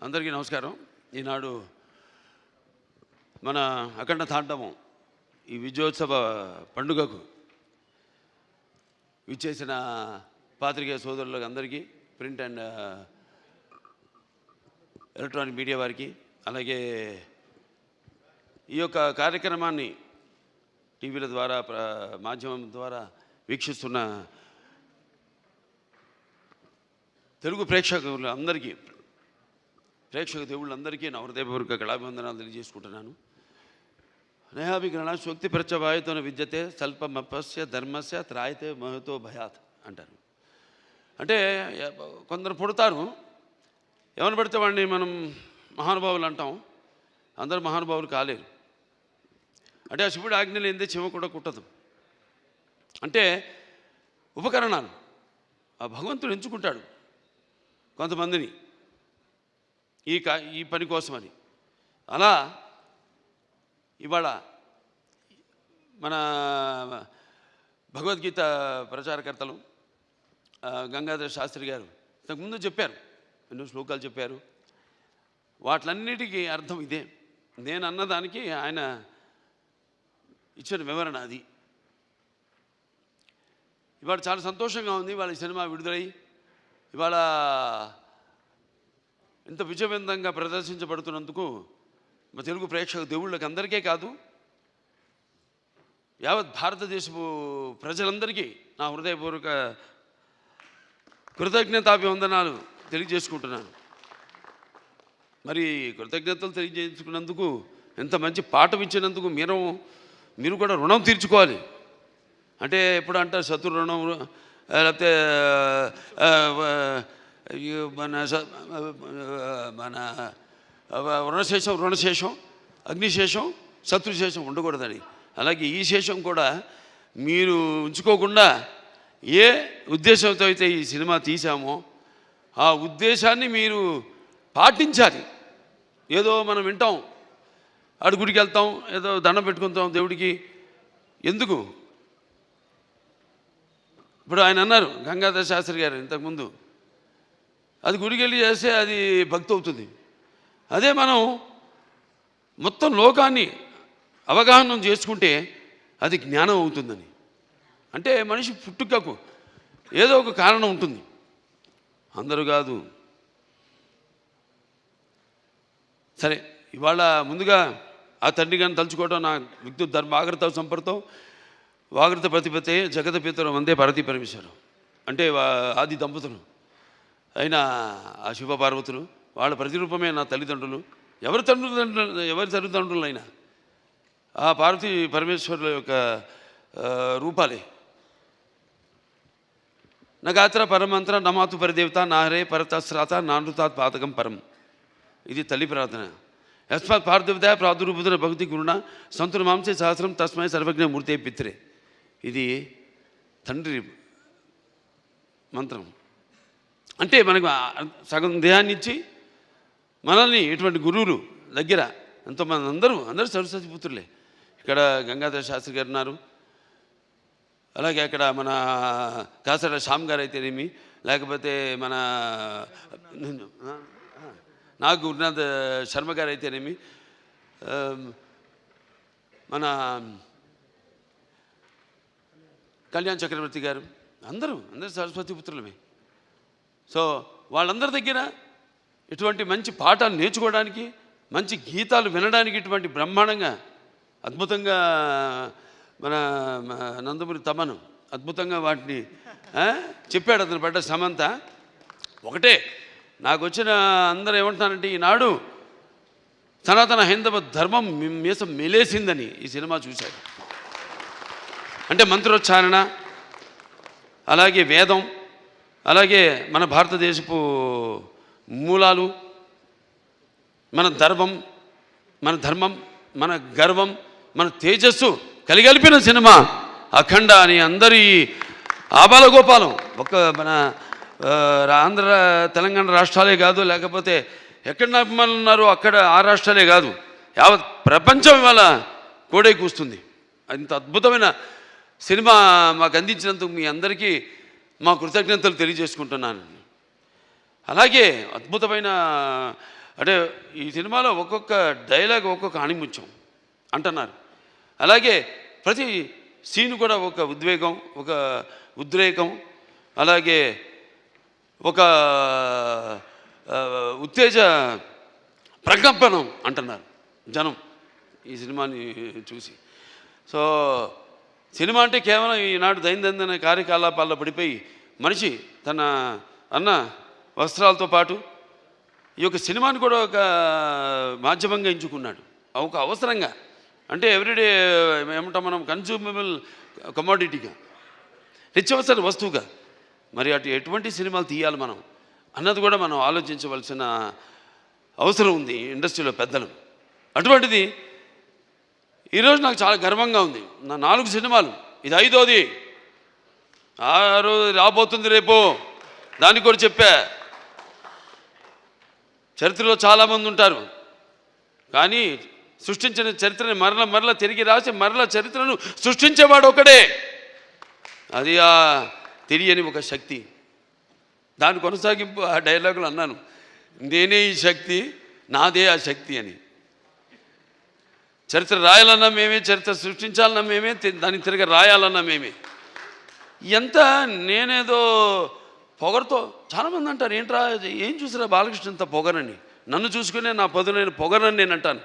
అందరికీ నమస్కారం. ఈనాడు మన అఖండ తాండవం ఈ విజయోత్సవ పండుగకు విచ్చేసిన పాత్రికేయ సోదరులకు అందరికీ, ప్రింట్ అండ్ ఎలక్ట్రానిక్ మీడియా వారికి, అలాగే ఈ యొక్క కార్యక్రమాన్ని టీవీల ద్వారా మాధ్యమం ద్వారా వీక్షిస్తున్న తెలుగు ప్రేక్షకులందరికీ, ప్రేక్షక దేవుళ్ళందరికీ నా హృదయపూర్వక కళాభివందనాలు తెలియజేసుకుంటున్నాను. నేహాభిగ్రహణ శోక్తి ప్రచవాయుతోన విద్యతే స్వల్పమపస్య ధర్మస్య త్రాయితే మహతో భయాత్ అంటారు. అంటే కొందరు పుడతారు, ఎవరు పడితే వాడిని మనం మహానుభావులు అంటాం. అందరూ మహానుభావులు కాలేరు. అంటే ఆ శివుడు ఆజ్ఞ లేనిదే చెమ కూడా కుట్టదు. అంటే ఉపకరణాలు ఆ భగవంతుడు ఎంచుకుంటాడు కొంతమందిని ఈ పని కోసమని. అలా ఇవాళ మన భగవద్గీత ప్రచారకర్తలు గంగాధర శాస్త్రి గారు ఇంతకుముందు చెప్పారు, ఎన్నో శ్లోకాలు చెప్పారు. వాటిలన్నిటికీ అర్థం ఇదే. నేను అన్నదానికి ఆయన ఇచ్చిన వివరణ అది. ఇవాళ చాలా సంతోషంగా ఉంది. ఇవాళ ఈ సినిమా విడుదలై ఇవాళ ఇంత విజయవంతంగా ప్రదర్శించబడుతున్నందుకు మా తెలుగు ప్రేక్షక దేవుళ్ళకి అందరికీ కాదు, యావత్ భారతదేశపు ప్రజలందరికీ నా హృదయపూర్వక కృతజ్ఞతాభివందనాలు తెలియజేసుకుంటున్నాను. మరి కృతజ్ఞతలు తెలియజేసుకున్నందుకు, ఎంత మంచి పాఠం ఇచ్చినందుకు మీరు కూడా రుణం తీర్చుకోవాలి. అంటే ఎప్పుడు అంటారు శత్రు రుణం, లేకపోతే మన రుణశేషం అగ్నిశేషం శత్రుశేషం ఉండకూడదని. అలాగే ఈ శేషం కూడా మీరు ఉంచుకోకుండా ఏ ఉద్దేశంతో అయితే ఈ సినిమా తీసామో ఆ ఉద్దేశాన్ని మీరు పాటించాలి. ఏదో మనం వింటాం, ఆడు గుడికి వెళ్తాం, ఏదో దండం పెట్టుకుంటాం దేవుడికి. ఎందుకు? ఇప్పుడు ఆయన అన్నారు గంగాధర శాస్త్రి గారు ఇంతకుముందు, అది గుడికి వెళ్ళి చేస్తే అది భక్తి అవుతుంది. అదే మనం మొత్తం లోకాన్ని అవగాహన చేసుకుంటే అది జ్ఞానం అవుతుందని. అంటే మనిషి పుట్టుకకు ఏదో ఒక కారణం ఉంటుంది, అందరూ కాదు. సరే, ఇవాళ ముందుగా ఆ తండ్రి గారిని తలుచుకోవటం, నా విద్యుత్ ధర్మాగ్రత సంపర్తం వాగ్రత ప్రతిపతే జగత పితరం వందే పార్వతీ పరమేశ్వరం. అంటే ఆది దంపతులు అయిన ఆ శివ పార్వతులు, వాళ్ళ ప్రతిరూపమే నా తల్లిదండ్రులు. ఎవరి తల్లిదండ్రులైనా ఆ పార్వతీ పరమేశ్వరుల యొక్క రూపాలే. నగాత్ర పరమంత్ర నమాతు పరిదేవత నాహరే పరతశ్రాత నానృతాత్ పాతకం పరం. ఇది తల్లి ప్రార్థన. యస్మాత్ పార్థివత ప్రాదురూపుతున్న భక్తి గురుణ సంతుల మాంసే సహస్రం తస్మై సర్వజ్ఞ మూర్తే పిత్రే. ఇది తండ్రి మంత్రం. అంటే మనకు సగం దేహాన్ని ఇచ్చి మనల్ని ఇటువంటి గురువులు దగ్గర ఎంతోమంది, అందరూ సరస్వతి పుత్రులే. ఇక్కడ గంగాధర శాస్త్రి గారు ఉన్నారు, అలాగే అక్కడ మన కాసర శ్యామ్ గారు అయితేనేమి, లేకపోతే మన నాగ్ గురునాథ్ శర్మ గారు అయితేనేమి, మన కళ్యాణ్ చక్రవర్తి గారు, అందరూ సరస్వతి పుత్రులమే. సో వాళ్ళందరి దగ్గర ఇటువంటి మంచి పాఠాలు నేర్చుకోవడానికి, మంచి గీతాలు వినడానికి ఇటువంటి బ్రహ్మాండంగా అద్భుతంగా మన నందమూరి తమను అద్భుతంగా వాటిని చెప్పాడు. అతను పడ్డ సమంత ఒకటే. నాకు వచ్చిన అందరూ ఏమంటున్నారంటే, ఈనాడు సనాతన హైందవ ధర్మం మీసం మెలేసిందని ఈ సినిమా చూశాడు. అంటే మంత్రోచ్చారణ, అలాగే వేదం, అలాగే మన భారతదేశపు మూలాలు, మన ధర్మం, మన గర్వం, మన తేజస్సు కలిగలిపిన సినిమా అఖండ అని అందరి ఆబాలగోపాలం. మన ఆంధ్ర తెలంగాణ రాష్ట్రాలే కాదు, లేకపోతే ఎక్కడ అభిమానులు ఉన్నారో అక్కడ ఆ రాష్ట్రాలే కాదు, యావత్ ప్రపంచం ఇవాళ కోడే కూస్తుంది. అంత అద్భుతమైన సినిమా మాకు అందించినందుకు మీ అందరికీ మా కృతజ్ఞతలు తెలియజేసుకుంటున్నాను. అలాగే అద్భుతమైన అంటే ఈ సినిమాలో ఒక్కొక్క డైలాగ్ ఒక్కొక్క ఆణిముత్యం అంటున్నారు. అలాగే ప్రతి సీన్ కూడా ఒక ఉద్వేగం, ఒక ఉద్రేకం, అలాగే ఒక ఉత్తేజ ప్రకంపనం అంటున్నారు జనం ఈ సినిమాని చూసి. సో సినిమా అంటే కేవలం ఈనాడు దైనందిన కార్యకలాపాల్లో పడిపోయి మనిషి తన అన్న వస్త్రాలతో పాటు ఈ యొక్క సినిమాని కూడా ఒక మాధ్యమంగా ఎంచుకున్నాడు, ఒక అవసరంగా. అంటే ఎవ్రీడే ఏమంటాం మనం, కన్జ్యూమబుల్ కమోడిటీగా, నిత్యవసర వస్తువుగా. మరి ఎటువంటి సినిమాలు తీయాలి మనం అన్నది కూడా మనం ఆలోచించవలసిన అవసరం ఉంది ఇండస్ట్రీలో పెద్దలు. అటువంటిది ఈరోజు నాకు చాలా గర్వంగా ఉంది. నా 4 సినిమాలు, ఇది 5వది. 6 రాబోతుంది రేపు, దానికి కూడా చెప్పా. చరిత్రలో చాలామంది ఉంటారు, కానీ సృష్టించిన చరిత్రని మరల తిరిగి రాసి మరల చరిత్రను సృష్టించేవాడు ఒకడే. అది ఆ తెలియని ఒక శక్తి. దాని కొనసాగింపు ఆ డైలాగులు అన్నాను, నేనే ఈ శక్తి, నాదే ఆ శక్తి అని. చరిత్ర రాయాలన్నా మేమే, చరిత్ర సృష్టించాలన్నా మేమే, దాన్ని తిరిగి రాయాలన్నా మేమే. ఎంత నేనేదో పొగరుతో చాలామంది అంటారు, ఏంట్రా ఏం చూసిరా బాలకృష్ణ ఇంత పొగరని. నన్ను చూసుకునే నా పదునైన పొగరని నేను అంటాను.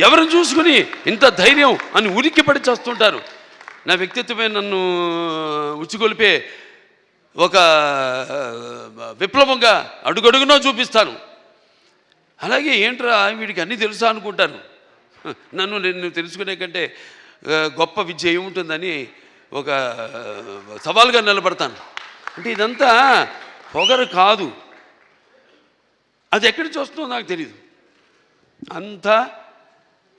ఎవరిని చూసుకుని ఇంత ధైర్యం అని ఉలిక్కిపడి చేస్తుంటారు. నా వ్యక్తిత్వమే నన్ను ఉచ్చిగొలిపే ఒక విప్లవంగా అడుగడుగునో చూపిస్తాను. అలాగే ఏంట్రా వీడికి అన్నీ తెలుసా అనుకుంటారు. నేను తెలుసుకునే కంటే గొప్ప విద్య ఏముంటుందని ఒక సవాల్గా నిలబడతాను. అంటే ఇదంతా పొగరు కాదు, అది ఎక్కడి నుంచి వస్తుందో నాకు తెలియదు. అంతా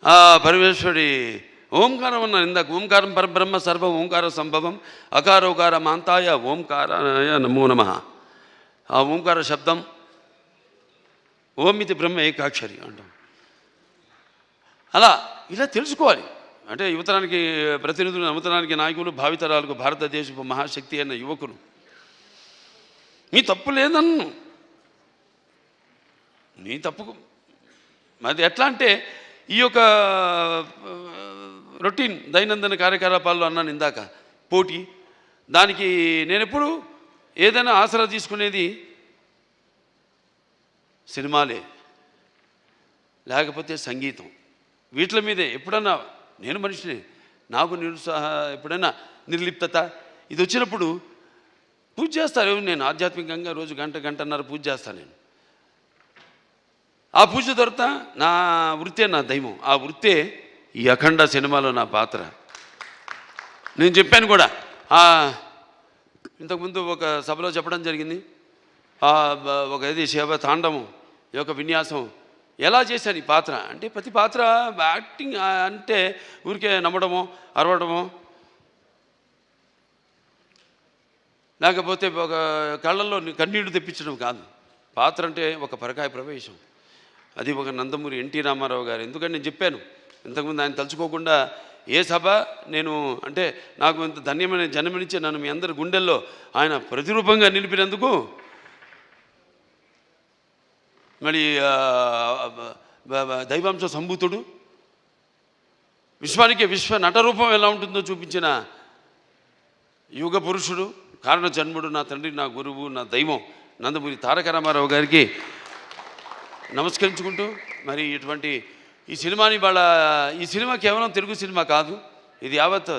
ఆ పరమేశ్వరుడి ఓంకారం అన్నాను ఇందాక. ఓంకారం పరబ్రహ్మ సర్వ ఓంకార సంభవం అకారోకార మాంతాయ ఓంకారాయ నమో నమః. ఆ ఓంకార శబ్దం ఓమితి బ్రహ్మ ఏకాక్షరి అంటాం. అలా ఇలా తెలుసుకోవాలి. అంటే యువతరానికి ప్రతినిధులు, నవతరానికి నాయకులు, భావితరాలకు భారతదేశపు మహాశక్తి అయిన యువకులు. మీ తప్పు లేదన్ను, నీ తప్పుకు అది ఎట్లా అంటే ఈ యొక్క రొటీన్ దైనందిన కార్యకలాపాల్లో అన్నాను ఇందాక, పోటీ. దానికి నేను ఎప్పుడు ఏదైనా ఆసరా తీసుకునేది సినిమాలే, లేకపోతే సంగీతం. వీటి మీదే ఎప్పుడన్నా నేను మనిషిని, నాకు ఎప్పుడైనా నిర్లిప్తత ఇది వచ్చినప్పుడు పూజ చేస్తారు. నేను ఆధ్యాత్మికంగా రోజు గంటన్నర పూజ చేస్తాను. నేను ఆ పూజ దొరుకుతా నా వృత్తే నా దైవం. ఆ వృత్తే ఈ అఖండ సినిమాలో నా పాత్ర. నేను చెప్పాను కూడా, ఇంతకుముందు ఒక సభలో చెప్పడం జరిగింది. ఒక ఇది శివ తాండవం యొక్క విన్యాసం ఎలా చేశాను ఈ పాత్ర అంటే, ప్రతి పాత్ర యాక్టింగ్ అంటే ఊరికే నమ్మడమో అరవడమో, లేకపోతే ఒక కళ్ళల్లో కన్నీళ్లు తెప్పించడం కాదు. పాత్ర అంటే ఒక పరకాయ ప్రవేశం. అది ఒక నందమూరి ఎన్టీ రామారావు గారు. ఎందుకంటే నేను చెప్పాను ఇంతకుముందు, ఆయన తలుచుకోకుండా ఏ సభ నేను అంటే నాకు ఇంత ధన్యమైన జన్మనిచ్చి నన్ను మీ అందరి గుండెల్లో ఆయన ప్రతిరూపంగా నిలిపినందుకు, మరి దైవాంశ సంభూతుడు, విశ్వానికి విశ్వ నటరూపం ఎలా ఉంటుందో చూపించిన యుగ పురుషుడు, కారణ జన్ముడు, నా తండ్రి, నా గురువు, నా దైవం నందమూరి తారక రామారావు గారికి నమస్కరించుకుంటూ, మరి ఇటువంటి ఈ సినిమాని ఈ సినిమా కేవలం తెలుగు సినిమా కాదు, ఇది యావత్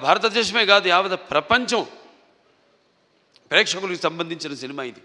భారతదేశమే కాదు, యావత్ ప్రపంచం ప్రేక్షకులకు సంబంధించిన సినిమా ఇది.